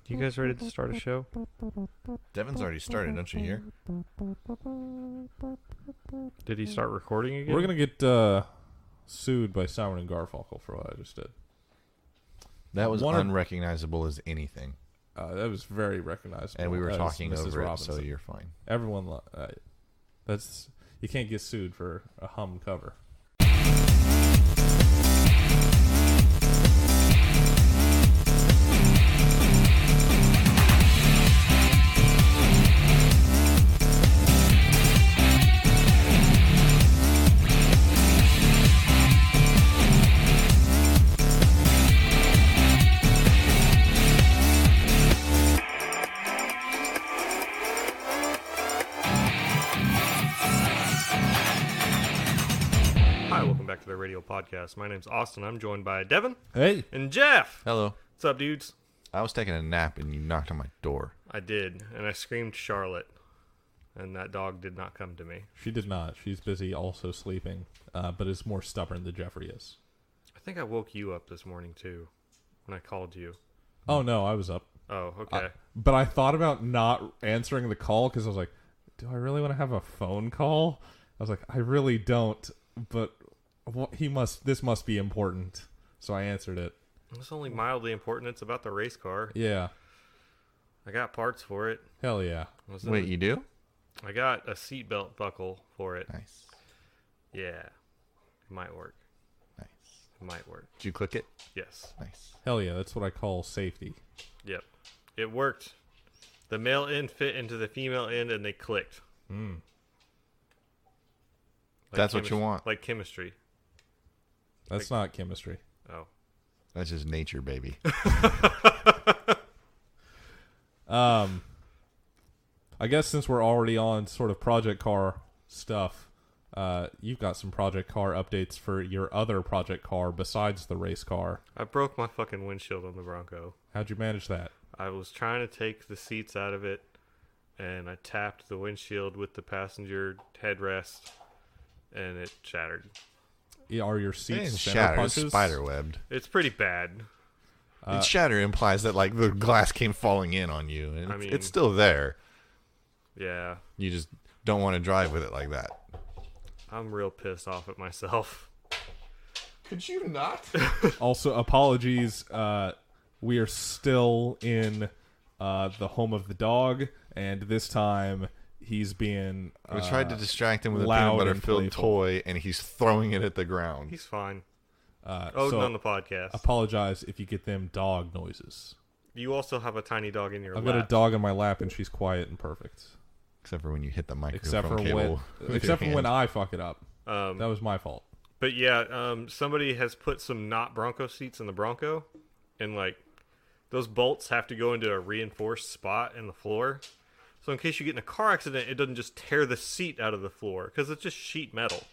You guys ready to start a show? Devin's already started, don't you hear? Did he start recording again? We're going to get sued by Simon and Garfunkel for what I just did. That was unrecognizable as anything. That was very recognizable. And we were talking Mrs. over Robinson. it, so you're fine. Everyone, that's you can't get sued for a hum cover. The Radial Podcast. My name's Austin. I'm joined by Devin. Hey. And Jeff. Hello. What's up, dudes? I was taking a nap and you knocked on my door. I did, and I screamed Charlotte, and that dog did not come to me. She did not. She's busy also sleeping, but is more stubborn than Jeffrey is. I think I woke you up this morning, too, when I called you. Oh, no, I was up. Oh, okay. But I thought about not answering the call because I was like, do I really want to have a phone call? I was like, I really don't, but... This must be important. So I answered it. It's only mildly important. It's about the race car. Yeah. I got parts for it. Hell yeah. Wait, you do? I got a seatbelt buckle for it. Nice. Yeah. It might work. Nice. It might work. Did you click it? Yes. Nice. Hell yeah. That's what I call safety. Yep. It worked. The male end fit into the female end and they clicked. Mm. That's what you want. Like chemistry. That's not chemistry. Oh. That's just nature, baby. I guess since we're already on sort of project car stuff, you've got some project car updates for your other project car besides the race car. I broke my fucking windshield on the Bronco. How'd you manage that? I was trying to take the seats out of it, and I tapped the windshield with the passenger headrest, and it shattered. Are your seats It's center shattered. punches? It's spider-webbed. It's pretty bad. Shatter implies that like the glass came falling in on you. And I mean, it's still there. Yeah. You just don't want to drive with it like that. I'm real pissed off at myself. Could you not? Also, apologies. We are still in the home of the dog, and this time he's being We tried to distract him with a loud peanut butter and filled playful. toy, and he's throwing it at the ground. He's fine. so on the podcast. Apologize if you get them dog noises. You also have a tiny dog in your I've lap. got a dog in my lap, and she's quiet and perfect. Except for when you hit the microphone Except for cable. when I fuck it up. That was my fault. But yeah, somebody has put some not Bronco seats in the Bronco, and like those bolts have to go into a reinforced spot in the floor. So in case you get in a car accident, it doesn't just tear the seat out of the floor because it's just sheet metal.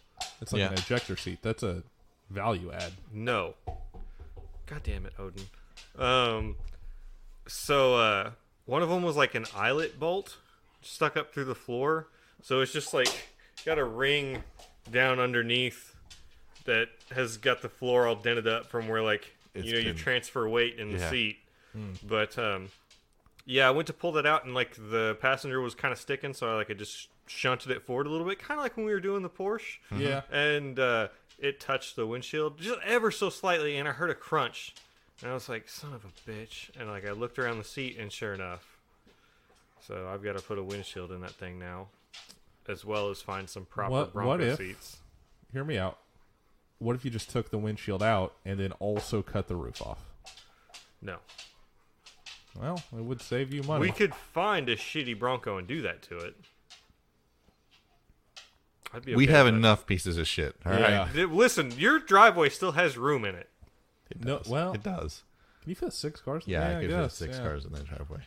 It's like an ejector seat. That's a value add. No. God damn it, Odin. So one of them was like an eyelet bolt stuck up through the floor. So it's just like got a ring down underneath that has got the floor all dented up from where like you transfer weight in the seat. But yeah, I went to pull that out and like the passenger was kind of sticking, so I just shunted it forward a little bit, kind of like when we were doing the Porsche. Yeah. And it touched the windshield just ever so slightly, and I heard a crunch. And I was like, son of a bitch. And like I looked around the seat, and sure enough. So I've got to put a windshield in that thing now, as well as find some proper Bronco seats. Hear me out. What if you just took the windshield out and then also cut the roof off? No. Well, it would save you money. We could find a shitty Bronco and do that to it. I'd be okay We have with that. enough pieces of shit. All right. Listen, your driveway still has room in it. It No, does. well- it does. Can you fit 6 cars? Yeah, I it guess. fit 6 cars in that driveway.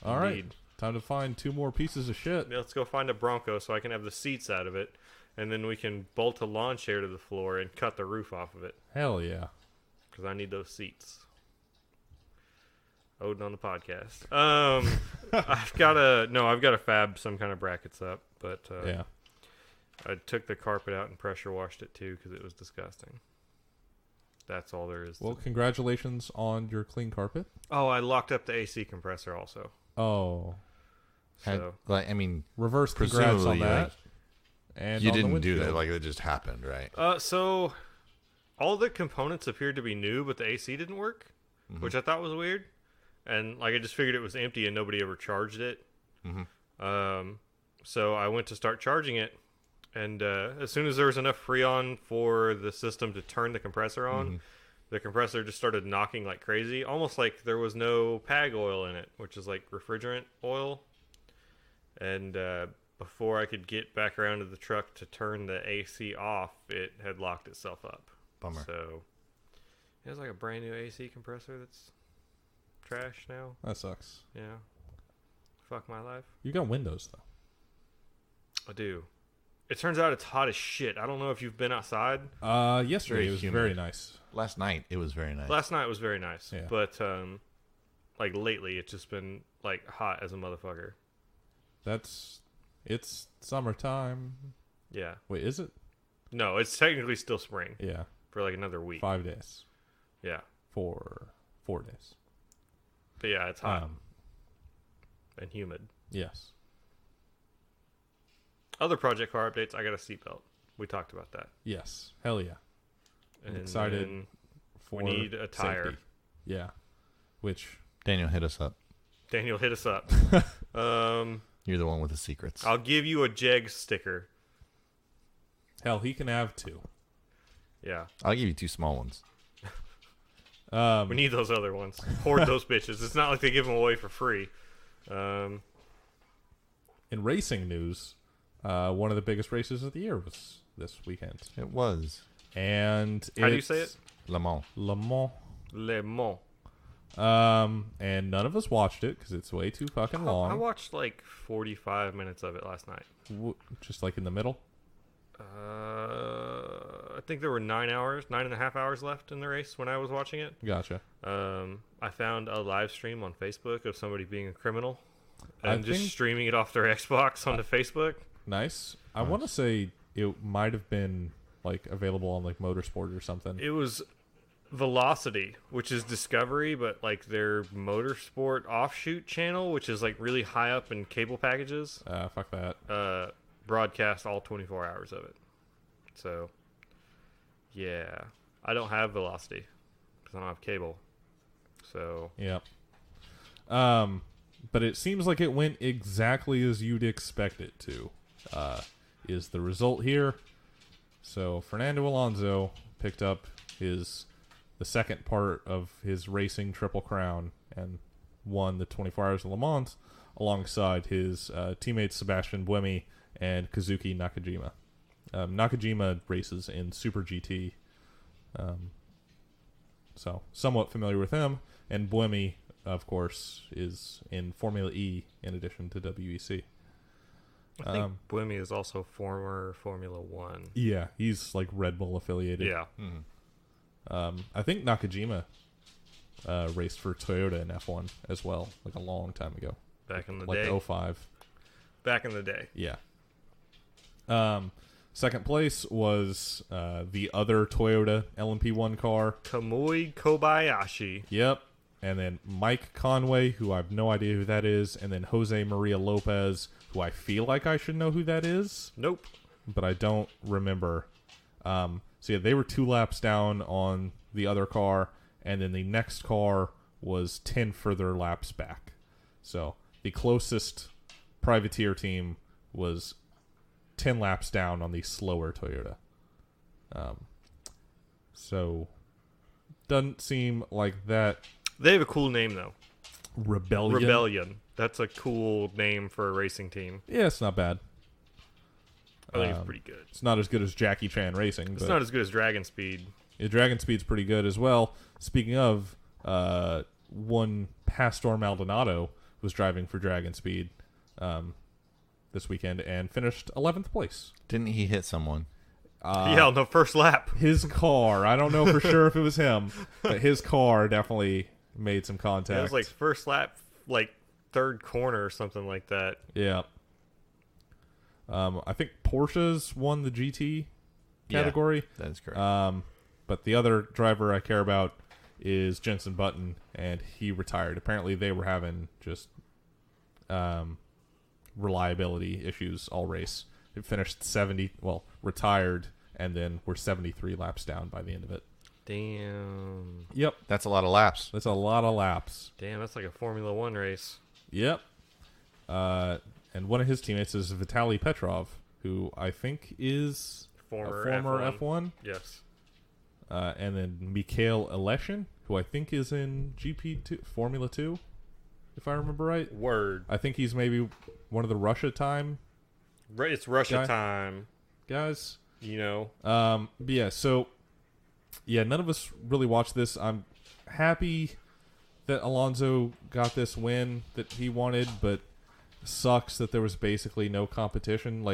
All right. Indeed. Time to find 2 more pieces of shit. Let's go find a Bronco so I can have the seats out of it, and then we can bolt a lawn chair to the floor and cut the roof off of it, Hell yeah. because I need those seats. Odin on the podcast. I've got to fab some kind of brackets up, but Yeah. I took the carpet out and pressure washed it too because it was disgusting. That's all there is. Well, congratulations on your clean carpet. Oh, I locked up the AC compressor also. Oh. So Reverse congrats on that. Like, and you on the didn't do that. windshield. Like, it just happened, right? So all the components appeared to be new, but the AC didn't work, which I thought was weird. And like I just figured it was empty and nobody ever charged it. So I went to start charging it, and as soon as there was enough Freon for the system to turn the compressor on, the compressor just started knocking like crazy, almost like there was no PAG oil in it, which is like refrigerant oil. And before I could get back around to the truck to turn the AC off, it had locked itself up. Bummer. So it was like a brand new AC compressor that's trash now. That sucks. Yeah. Fuck my life. You got windows, though. I do. It turns out it's hot as shit. I don't know if you've been outside. Yesterday it was humid. very nice. Last night, it was very nice. Last night was very nice. Yeah. But, like, lately it's just been, like, hot as a motherfucker. It's summertime. Yeah. Wait, is it? No, it's technically still spring. Yeah. For, like, another week. 5 days. Yeah. For 4 days. But, yeah, it's hot. And humid. Yes. Other Project Car updates, I got a seatbelt. We talked about that. Yes. Hell yeah. I'm And excited then for we need a tire. safety. Yeah. Which Daniel, hit us up. Daniel, hit us up. You're the one with the secrets. I'll give you a Jeg sticker. hell, he can have 2. Yeah. I'll give you 2 small ones. We need those other ones. Hoard those bitches. It's not like they give them away for free. In racing news, one of the biggest races of the year was this weekend. It was. And How do you say it? Le Mans. Le Mans. Le Mans. And none of us watched it because it's way too fucking long. I watched like 45 minutes of it last night. Just like in the middle. I think there were 9.5 hours left in the race when I was watching it. Gotcha. I found a live stream on Facebook of somebody being a criminal I and just think- streaming it off their Xbox onto Facebook. Nice. I want to say it might have been like available on like Motorsport or something. It was Velocity, which is Discovery, but like their Motorsport offshoot channel, which is like really high up in cable packages, Fuck that. broadcast all 24 hours of it. So, yeah. I don't have Velocity because I don't have cable. So, Yep. But it seems like it went exactly as you'd expect it to. Is the result here? So Fernando Alonso picked up the second part of his racing Triple Crown and won the 24 Hours of Le Mans alongside his teammates Sebastian Buemi and Kazuki Nakajima. Nakajima races in Super GT, so somewhat familiar with him. And Buemi, of course, is in Formula E in addition to WEC. I think Buemi is also former Formula One. Yeah, he's like Red Bull affiliated. Yeah. I think Nakajima raced for Toyota in F1 as well, like a long time ago. Back in the like day. 05. Back in the day. Yeah. Second place was the other Toyota LMP1 car. Kamui Kobayashi. Yep. And then Mike Conway, who I have no idea who that is. And then Jose Maria Lopez, who I feel like I should know who that is. Nope. But I don't remember. So yeah, they were 2 laps down on the other car. And then the next car was 10 further laps back. So the closest privateer team was 10 laps down on the slower Toyota. So doesn't seem like that. They have a cool name, though. Rebellion. That's a cool name for a racing team. Yeah, it's not bad. I think it's pretty good. It's not as good as Jackie Chan Racing. It's not as good as Dragon Speed. Yeah, Dragon Speed's pretty good as well. Speaking of, one Pastor Maldonado was driving for Dragon Speed this weekend and finished 11th place. Didn't he hit someone? Yeah, on the first lap. His car, I don't know for sure if it was him, but his car definitely made some contact. It was like first lap, like third corner or something like that. Yeah. I think Porsche's won the GT category. Yeah, that is correct. But the other driver I care about is Jenson Button, and he retired. Apparently, they were having just reliability issues all race. It finished retired, and then we're 73 laps down by the end of it. Damn. Yep. That's a lot of laps. That's a lot of laps. Damn, that's like a Formula One race. Yep. And one of his teammates is Vitaly Petrov, who I think is Former a former F1. Yes. And then Mikhail Aleshin, who I think is in GP2, Formula 2, if I remember right. Word. I think he's maybe one of the Russia time It's Russia time. guys. You know. But yeah, so none of us really watched this. I'm happy that Alonso got this win that he wanted, but sucks that there was basically no competition.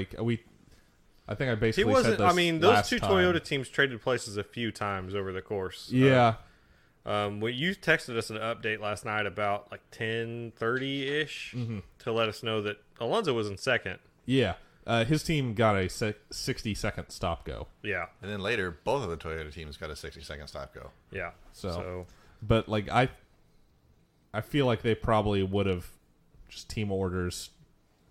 I think I basically He wasn't. said this I mean, those last two time. Toyota teams traded places a few times over the course. Yeah. Well, you texted us an update last night about 10:30 ish to let us know that Alonso was in second. Yeah. His team got a 60-second stop go. Yeah. And then later, both of the Toyota teams got a 60-second stop go. Yeah. So, but I feel like they probably would have just team orders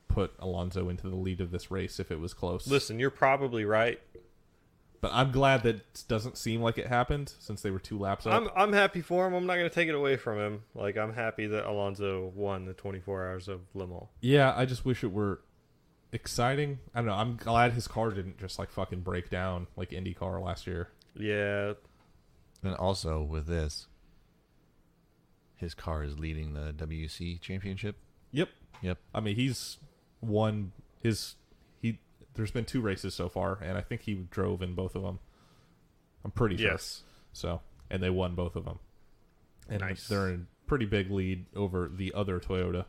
put Alonso into the lead of this race if it was close. Listen, you're probably right. But I'm glad that it doesn't seem like it happened since they were 2 laps up. I'm happy for him. I'm not going to take it away from him. I'm happy that Alonso won the 24 Hours of Le Mans. Yeah, I just wish it were exciting. I don't know. I'm glad his car didn't just fucking break down like IndyCar last year. Yeah. And also with this, his car is leading the WC championship. Yep. Yep. I mean, he's won there's been 2 races so far, and I think he drove in both of them. I'm pretty sure. Yes. So, and they won both of them. And Nice. they're in pretty big lead over the other Toyota.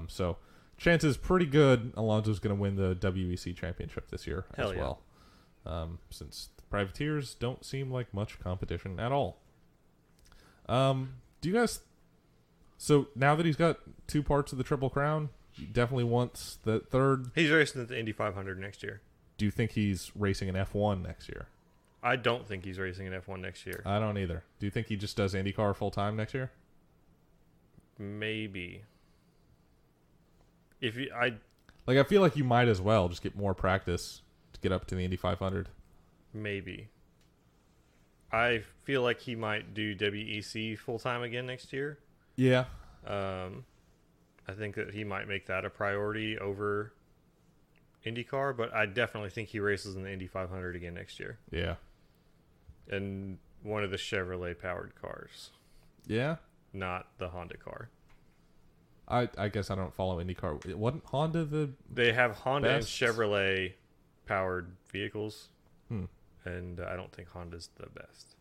So, chances pretty good Alonso's going to win the WEC championship this year Hell as yeah. well. Since the privateers don't seem like much competition at all. Do you guys... So, now that he's got 2 parts of the Triple Crown, he definitely wants the third. He's racing at the Indy 500 next year. Do you think he's racing an F1 next year? I don't think he's racing an F1 next year. I don't either. Do you think he just does IndyCar full time next year? Maybe. I I feel like you might as well just get more practice to get up to the Indy 500. maybe. I feel like he might do WEC full time again next year. Yeah. I think that he might make that a priority over IndyCar, but I definitely think he races in the Indy 500 again next year. Yeah. And one of the Chevrolet powered cars, Yeah. not the Honda car. I guess I don't follow IndyCar. It wasn't Honda the... They have Honda Best? and Chevrolet powered vehicles, Hmm. and I don't think Honda's the best.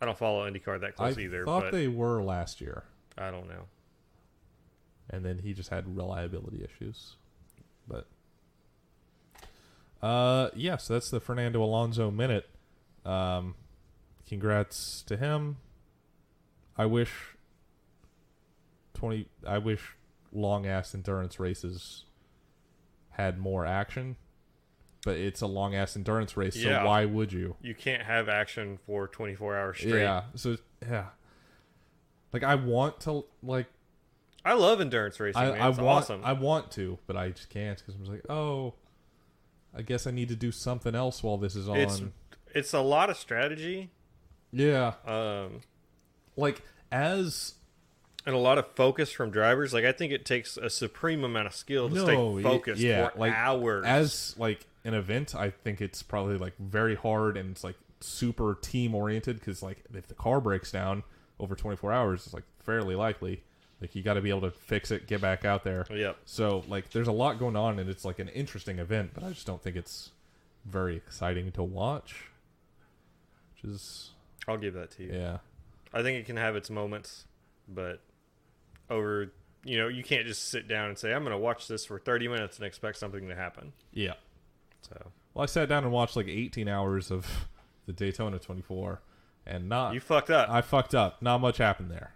I don't follow IndyCar that I close either, thought but they were last year. I don't know. And then he just had reliability issues. But... so that's the Fernando Alonso minute. Congrats to him. I wish long ass endurance races had more action, but it's a long ass endurance race, Yeah. so why would you? You can't have action for 24 hours straight. Yeah. So I want to I love endurance racing, man. It's awesome. I want to, but I just can't because I'm like, oh, I guess I need to do something else while this is on. It's a lot of strategy. Yeah. And a lot of focus from drivers. I think it takes a supreme amount of skill to stay focused for hours. As an event, I think it's probably very hard and it's super team oriented because if the car breaks down over 24 hours, it's fairly likely. You got to be able to fix it, get back out there. Yep. So there's a lot going on and it's an interesting event, but I just don't think it's very exciting to watch. Which is, I'll give that to you. yeah. I think it can have its moments, but you can't just sit down and say, I'm going to watch this for 30 minutes and expect something to happen. Yeah. So Well, I sat down and watched 18 hours of the Daytona 24 and you fucked up. I fucked up. Not much happened there.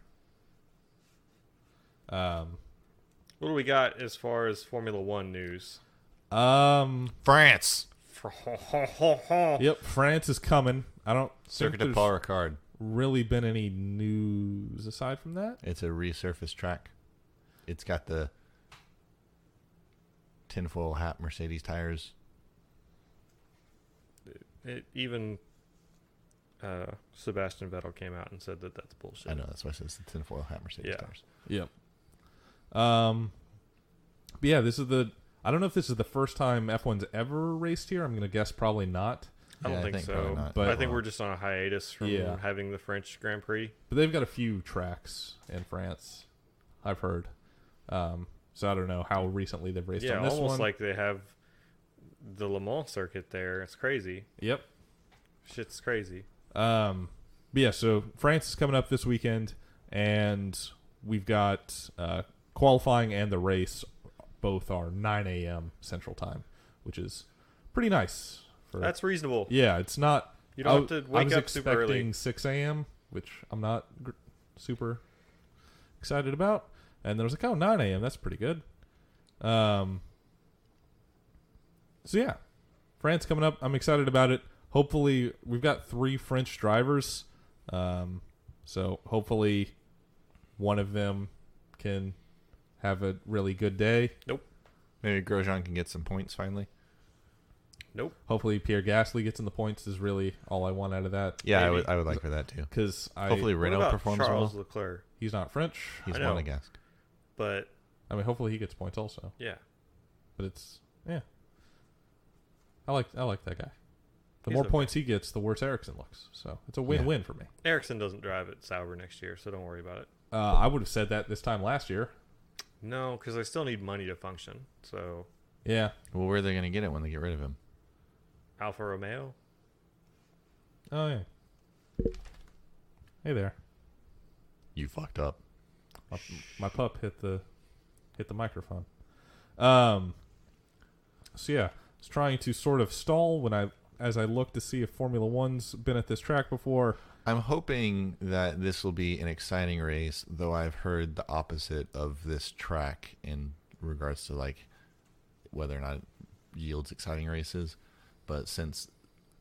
What do we got as far as Formula One news? France. Yep, France is coming. I don't Circuit think de there's Paul Ricard. really been any news aside from that. It's a resurfaced track. It's got the tinfoil hat Mercedes tires. Even Sebastian Vettel came out and said that that's bullshit. I know, that's why I said it's the tinfoil hat Mercedes tires. Yep. But yeah, this is I don't know if this is the first time F1's ever raced here. I'm going to guess probably not. I don't think probably so. not. But I think we're just on a hiatus from having the French Grand Prix. But they've got a few tracks in France, I've heard. So I don't know how recently they've raced on this one. Almost like they have the Le Mans circuit there. It's crazy. Yep. Shit's crazy. But yeah, so France is coming up this weekend, and we've got qualifying and the race both are 9 a.m. Central Time, which is pretty nice. That's reasonable. Yeah, it's not. You don't have to wake up super early. I was expecting 6 a.m., which I'm not super excited about. And then I was like, 9 a.m., that's pretty good. So yeah, France coming up. I'm excited about it. Hopefully, we've got 3 French drivers. So hopefully one of them can have a really good day. Nope. Maybe Grosjean can get some points finally. Nope. Hopefully Pierre Gasly gets in the points is really all I want out of that. Yeah, I would like for that too. Because hopefully Renault performs Charles well. Leclerc? He's not French. He's won a gas. But I mean, hopefully he gets points also. yeah. But it's I like that guy. The He's more okay. points he gets, the worse Ericsson looks. So it's a win-win for me. Ericsson doesn't drive at Sauber next year, so don't worry about it. I would have said that this time last year. No, because I still need money to function. So Yeah. Well, where are they going to get it when they get rid of him? Alfa Romeo. Oh yeah. Hey there. You fucked up. My pup hit the microphone. So yeah, I was trying to sort of stall as I look to see if Formula One's been at this track before. I'm hoping that this will be an exciting race, though I've heard the opposite of this track in regards to like whether or not it yields exciting races. But since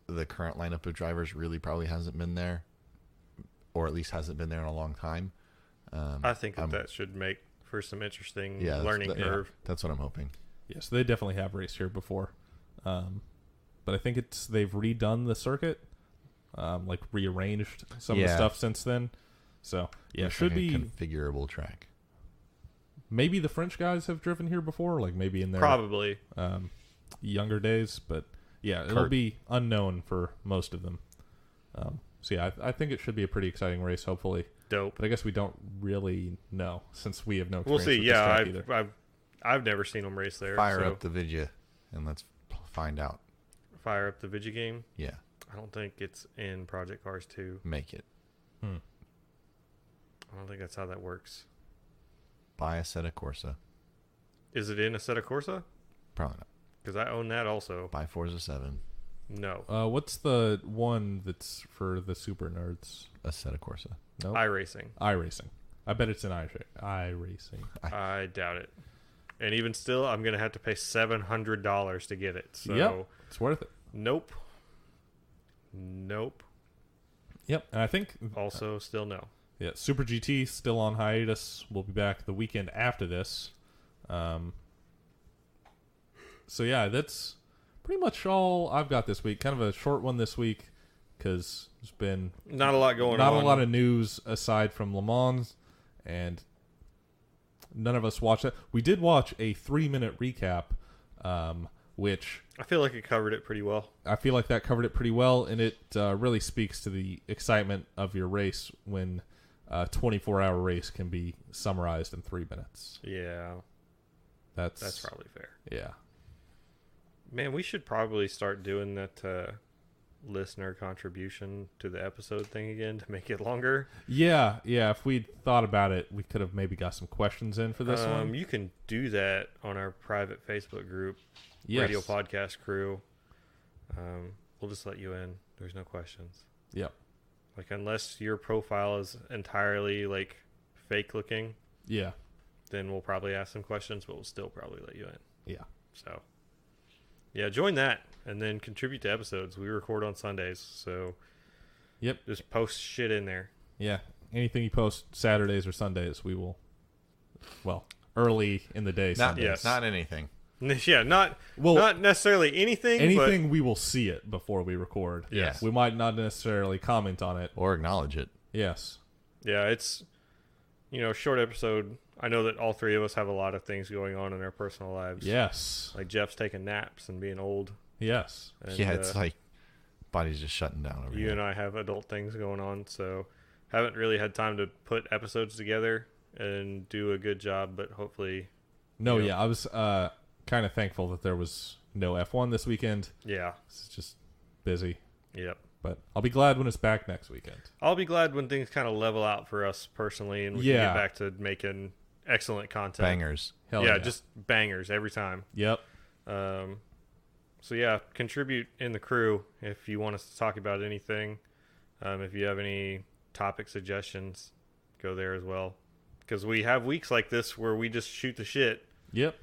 the current lineup of drivers really probably hasn't been there, or at least hasn't been there in a long time, I think that should make for some interesting learning yeah, curve. that's what I'm hoping. Yeah, so they definitely have raced here before. But I think they've redone the circuit, like rearranged some of the stuff since then. So yeah, it should be a configurable track. Maybe the French guys have driven here before, like maybe in their Probably younger days, but yeah, it'll be unknown for most of them. So yeah, I think it should be a pretty exciting race, hopefully. dope. But I guess we don't really know since we have no We'll experience see. with Yeah, this track either. I've never seen them race there. Fire so up the Vidya and let's find out. fire up the Vigi game. Yeah, I don't think it's in Project Cars 2. make it. I don't think that's how that works. Buy a Assetto Corsa. Is it in Assetto Corsa? Probably not. Because I own that also. Buy Forza 7. No. What's the one that's for the super nerds? Assetto Corsa. Nope. iRacing. iRacing. I bet it's in iRacing. I doubt it. And even still, I'm going to have to pay $700 to get it. So, Yep, it's worth it. Nope. Yep, and I think Also, still no. yeah, Super GT still on hiatus. We'll be back the weekend after this. So yeah, that's pretty much all I've got this week. Kind of a short one this week because there's been Not a lot going on. not a lot of news aside from Le Mans, and none of us watched it. We did watch a 3-minute recap, which I feel like it covered it pretty well. I feel like that covered it pretty well, and it really speaks to the excitement of your race when a 24-hour race can be summarized in 3 minutes. Yeah, that's probably fair. Yeah. Man, we should probably start doing that listener contribution to the episode thing again to make it longer. Yeah. If we'd thought about it, we could have maybe got some questions in for this one. You can do that on our private Facebook group, Yes. Radial Podcast Crew. We'll just let you in. There's no questions. Yep. Like, unless your profile is entirely, like, fake looking, Yeah. then we'll probably ask some questions, but we'll still probably let you in. Yeah. So, Yeah, join that and then contribute to episodes. We record on Sundays, so Yep. just post shit in there. Yeah. Anything you post Saturdays or Sundays, we will. Well, early in the day. Not, Sundays. Yes. not anything. Yeah, not Well, necessarily anything. anything we will see it before we record. Yes. We might not necessarily comment on it. Or acknowledge it. Yes. But yeah, it's short episode. I know that all three of us have a lot of things going on in our personal lives. Yes. Like Jeff's taking naps and being old. Yes. And, Yeah, it's like body's just shutting down over you here. and I have adult things going on, so haven't really had time to put episodes together and do a good job, but hopefully. No, Yep. yeah. I was kind of thankful that there was no F1 this weekend. Yeah. It's just busy. Yep. But I'll be glad when it's back next weekend. I'll be glad when things kind of level out for us personally and we can get back to making excellent content. Bangers. Hell yeah, yeah. just bangers every time. Yep. So yeah, contribute in the crew if you want us to talk about anything. If you have any topic suggestions, go there as well. Because we have weeks like this where we just shoot the shit. Yep.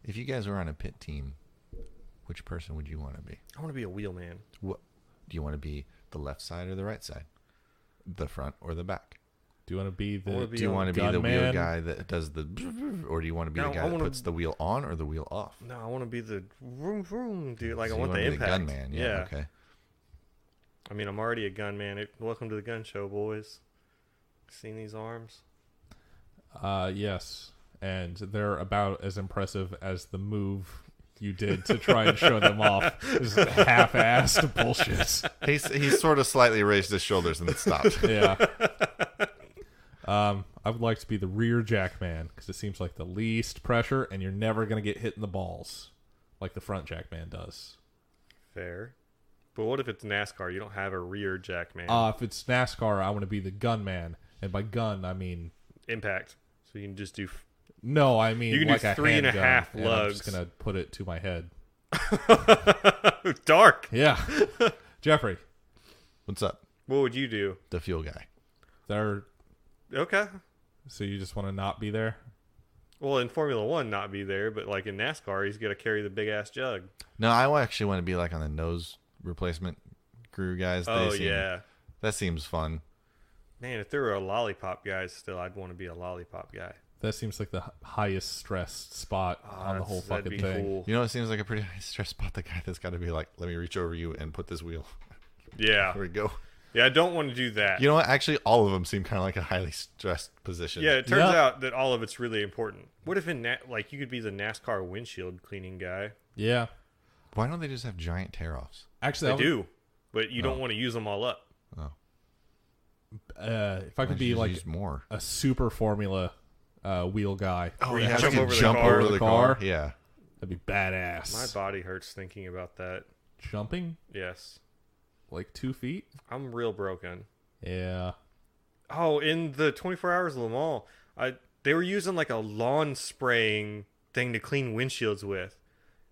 If you guys were on a pit team, which person would you want to be? I want to be a wheelman. What do you want to be? The left side or the right side? The front or the back? Do you want to be the? I wanna be Do you want to be the wheel gunman? guy that does the, or do you want to be No, the guy I that wanna- puts the wheel on or the wheel off? No, I want to be the vroom vroom dude. Like So I you want the wanna be impact. gunman. Yeah. Okay. I mean, I'm already a gunman. Welcome to the gun show, boys. Seen these arms? Yes, and they're about as impressive as the move you did to try and show them off. This is half-assed bullshit. He's sort of slightly raised his shoulders and then stopped. Yeah. I would like to be the rear jack man because it seems like the least pressure, and you're never going to get hit in the balls like the front jack man does. Fair. But what if it's NASCAR? You don't have a rear jack man. If it's NASCAR, I want to be the gun man, and by gun I mean Impact. So you can just do. no, I mean You can do like a 3.5 handgun, and I'm lugs. just gonna put it to my head. Dark. Yeah, Jeffrey, What's up? What would you do? The fuel guy. there. Okay. So you just want to not be there? Well, in Formula One, not be there, but like in NASCAR, he's got to carry the big ass jug. No, I actually want to be like on the nose replacement crew guys. That seems fun. Man, if there were a lollipop guys still, I'd want to be a lollipop guy. That seems like the highest stressed spot on the whole That'd fucking be thing. cool. You know, it seems like a pretty high stress spot. The guy that's got to be like, let me reach over you and put this wheel. Yeah. There we go. Yeah, I don't want to do that. You know what? Actually, all of them seem kind of like a highly stressed position. Yeah, it turns Yep. out that all of it's really important. What if like you could be the NASCAR windshield cleaning guy? Yeah, Why don't they just have giant tear-offs? actually, They do, but you don't want to use them all up. Oh, if I why could don't be you just like use more. a super formula wheel guy, Oh, you yeah, jump you over the jump car. over the car. Yeah. that'd be badass. My body hurts thinking about that. Jumping Yes, like 2 feet. I'm real broken. Yeah, Oh, in the 24 Hours of Le Mans, they were using like a lawn spraying thing to clean windshields with.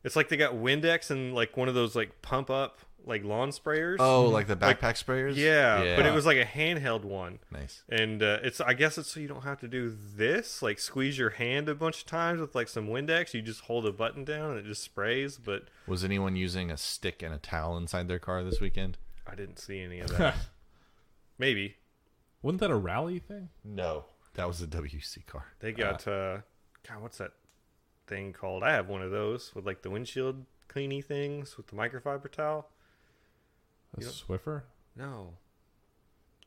It's like they got Windex and like one of those like pump up like lawn sprayers. Oh, like the backpack sprayers? yeah, but it was like a handheld one. Nice. And I guess it's so you don't have to do this, like squeeze your hand a bunch of times with like some Windex. You just hold a button down and it just sprays. But Was anyone using a stick and a towel inside their car this weekend? I didn't see any of that. Maybe wasn't that a rally thing? No. That was a WC car. they got God, what's that thing called? I have one of those with like the windshield cleany things with the microfiber towel. A Swiffer, No,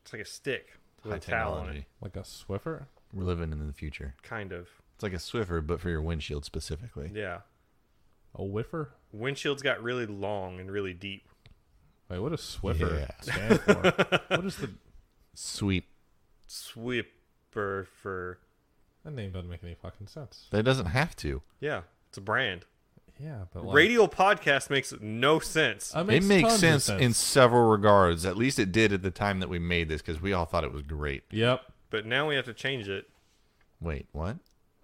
it's like a stick with High a towel on it. technology. like a Swiffer. We're living in the future. Kind of. It's like a Swiffer, but for your windshield specifically. Yeah, A whiffer. windshields got really long and really deep. Wait, what does Swiffer Yeah. stand for? What is the Sweep. Sweeper for that name doesn't make any fucking sense. That doesn't have to. yeah, it's a brand. Yeah, but like, Radial Podcast makes no sense. It It makes tons of sense in several regards. At least it did at the time that we made this because we all thought it was great. Yep. But now we have to change it Wait, what?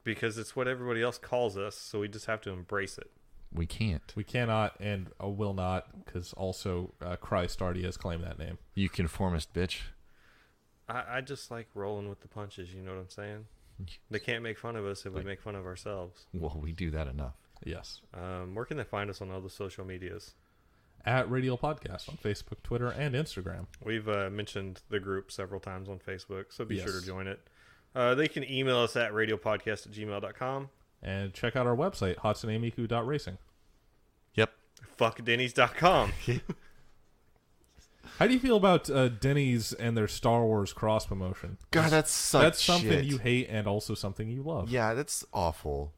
because it's what everybody else calls us, so we just have to embrace it. We can't. We cannot and will not because also Christ already has claimed that name. You conformist bitch. I just like rolling with the punches, you know what I'm saying? They can't make fun of us if we make fun of ourselves. Well, we do that enough. Yes. Where can they find us on all the social medias? At Radial Podcast on Facebook, Twitter, and Instagram. We've mentioned the group several times on Facebook, so be Yes. sure to join it. They can email us at radialpodcast@gmail.com. And check out our website, hatsunemiku.racing. Yep. Fuckdenny's.com. How do you feel about Denny's and their Star Wars cross promotion? God, that's such That's something shit. you hate and also something you love. Yeah, that's awful.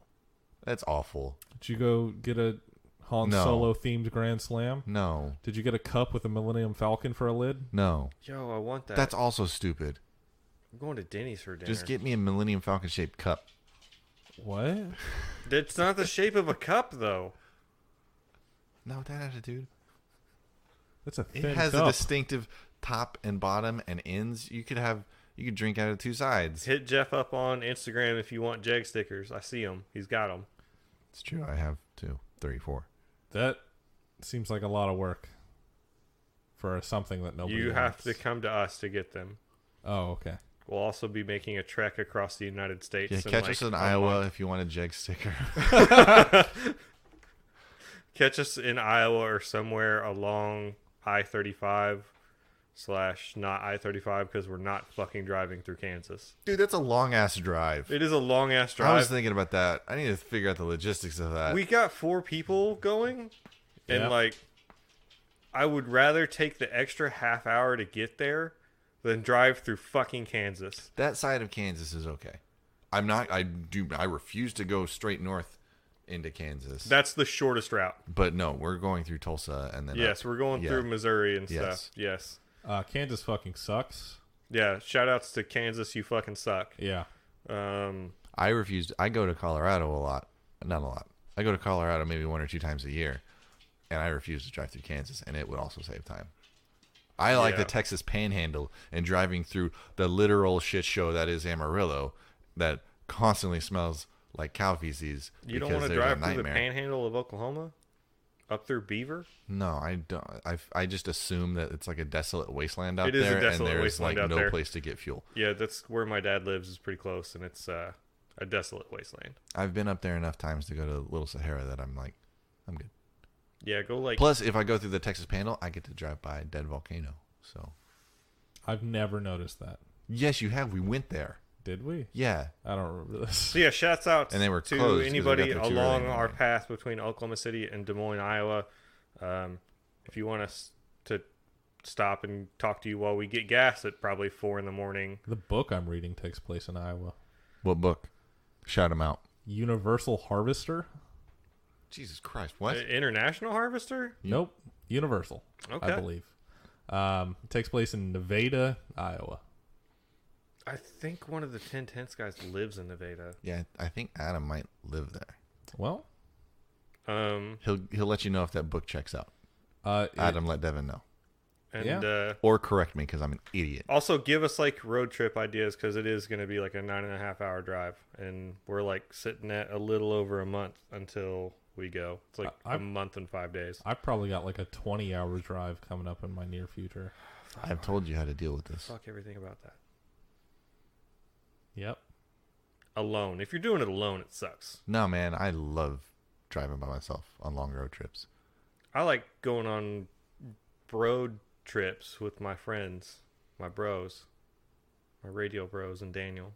That's awful. Did you go get a Han No. Solo themed Grand Slam? No. Did you get a cup with a Millennium Falcon for a lid? No. Yo, I want that. That's also stupid. I'm going to Denny's for dinner. Just get me a Millennium Falcon shaped cup. What? It's not the shape of a cup, though. No, that attitude. That's a It thin has cup. a distinctive top and bottom and ends. You could drink out of two sides. Hit Jeff up on Instagram if you want Jag stickers. I see him. He's got them. It's true. I have 34. That seems like a lot of work for something that nobody You have wants. to come to us to get them. Oh, okay. We'll also be making a trek across the United States. Yeah, in catch like us in a Iowa month. if you want a Jeg sticker. Catch us in Iowa or somewhere along I-35 / not I-35 because we're not fucking driving through Kansas. Dude, that's a long ass drive. It is a long ass drive. I was thinking about that. I need to figure out the logistics of that. We got 4 people going, and Yeah. I would rather take the extra half hour to get there than drive through fucking Kansas. That side of Kansas is okay. I refuse to go straight north into Kansas. That's the shortest route. But no, we're going through Tulsa and then Yes, we're going through Missouri and Yes. stuff. Yes. Kansas fucking sucks. Yeah, shout outs to Kansas, you fucking suck. Yeah. I refuse. I go to Colorado a lot. Not a lot. I go to Colorado maybe 1 or 2 times a year, and I refuse to drive through Kansas, and it would also save time. I like the Texas Panhandle and driving through the literal shit show that is Amarillo, that constantly smells like cow feces. You don't because want to there's a drive through the nightmare. panhandle of Oklahoma? Up through Beaver? No, I don't. I just assume that it's like a desolate wasteland out It is a there, desolate and there's wasteland like out no there. place to get fuel. Yeah, that's where my dad lives. Is pretty close, and it's a desolate wasteland. I've been up there enough times to go to Little Sahara that I'm like, I'm good. Yeah, go like... Plus, if I go through the Texas Panhandle, I get to drive by a dead volcano. So, I've never noticed that. yes, you have. We went there. Did we? Yeah. I don't remember this. So yeah, shouts out And they were to closed 'cause we anybody got there too along early. our path between Oklahoma City and Des Moines, Iowa. If you want us to stop and talk to you while we get gas at probably 4 a.m. The book I'm reading takes place in Iowa. What book? Shout them out. Universal Harvester? Jesus Christ. What? International Harvester? Nope. Universal, Okay. I believe. It takes place in Nevada, Iowa. I think one of the 10 guys lives in Nevada. Yeah, I think Adam might live there. Well, He'll let you know if that book checks out. it- Adam, let Devin know. And Yeah. Or correct me because I'm an idiot. also give us like road trip ideas because it is going to be like a 9.5 hour drive. And we're like sitting at a little over a month until we go. It's like a month and 5 days. I've probably got like a 20-hour drive coming up in my near future. I've told you how to deal with this. Fuck everything about that. Yep. Alone. If you're doing it alone, it sucks. No, man, I love driving by myself on long road trips. I like going on road trips with my friends, my bros, my radio bros, and Daniel.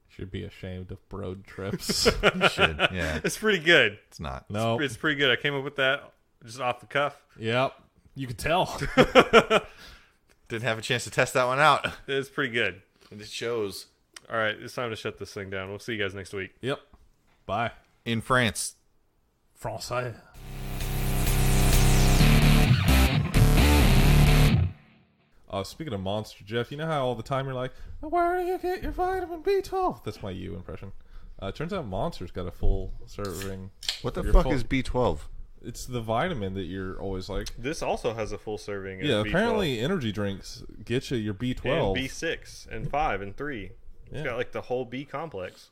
Should be ashamed of road trips. You should. Yeah, It's pretty good. it's not. No. It's pretty good. I came up with that just off the cuff. Yep. You can tell. Didn't have a chance to test that one out. It's pretty good. And it shows. All right, it's time to shut this thing down. We'll see you guys next week. Yep. Bye. In France. Français. Speaking of Monster, Jeff, you know how all the time you're like, where do you get your vitamin B12? That's my you impression. Turns out Monster's got a full serving. What the of your fuck full- is B12? It's the vitamin that you're always like. This also has a full serving of Yeah, B12 apparently energy drinks get you your B12. and B6 and 5 and 3. It's Yeah. got like the whole B complex.